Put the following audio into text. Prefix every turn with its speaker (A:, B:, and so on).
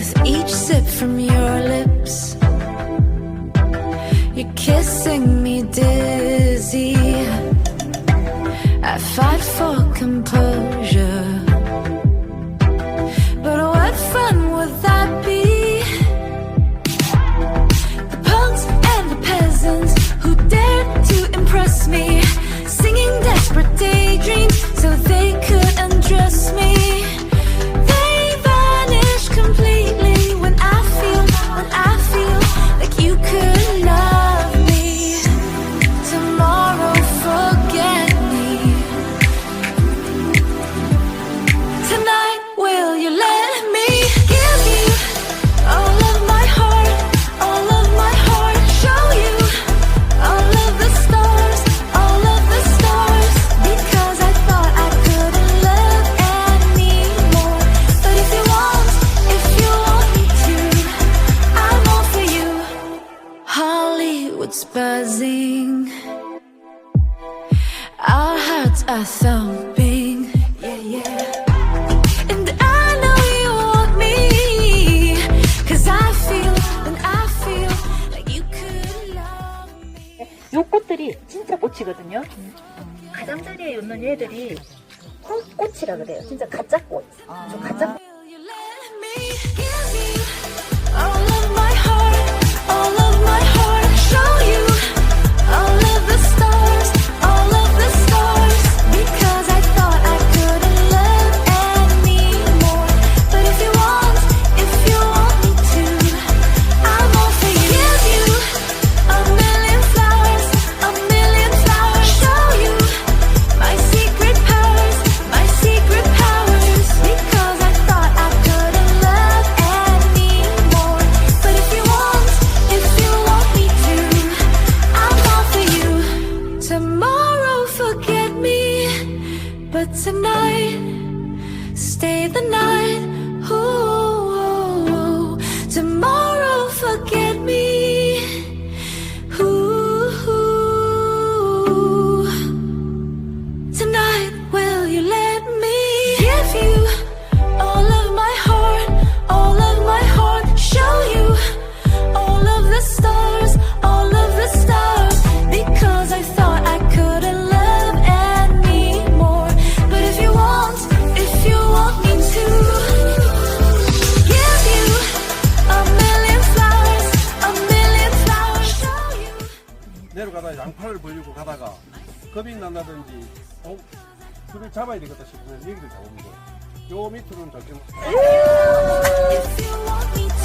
A: with each sip from your lips. You're kissing me dizzy. I fight for composure, but what fun would that be? The punks and the peasants who dared to impress me, singing desperate daydreams so they could undress me. They vanish completely when I feel like you could love me. Tomorrow forget me. Tonight will you let me give you all of my heart, all of my heart, show you all of the stars, all of the stars, because I thought I couldn't love anymore. But if you want me to, I'm all for you. Hollywood's buzzing, our hearts are thumping, yeah, yeah. And I know you want me, 'cause I feel like you could love me.
B: 요 꽃들이 진짜 꽃이거든요. 가장자리에 있는 얘들이 꽃이라 그래요. 진짜 가짜 꽃. 저 가짜 꽃.
A: Will you let me give you all of my heart, all of my heart, show you all of the stars, all of the stars, because I thought I couldn't love anymore. But if you want me to, I'm all for you. Give you a million flowers, show you my secret powers, because I thought I couldn't love anymore. But if you want me to, I'm all for you. Tomorrow forget me, but tonight stay the night. Ooh, tomorrow forget me. Ooh, tonight will you let me give you all of my heart, all of my heart, show you all of the stars, because I thought I couldn't love anymore. But if you want me to, give you a million flowers, show you.
C: 내려가다 양팔을 벌리고 가다가 겁이 난다든지 줄을 잡아야 되겠다 싶으면 여기를 잡으면 돼. 요 밑으로는 절대 못.
A: If you want me to.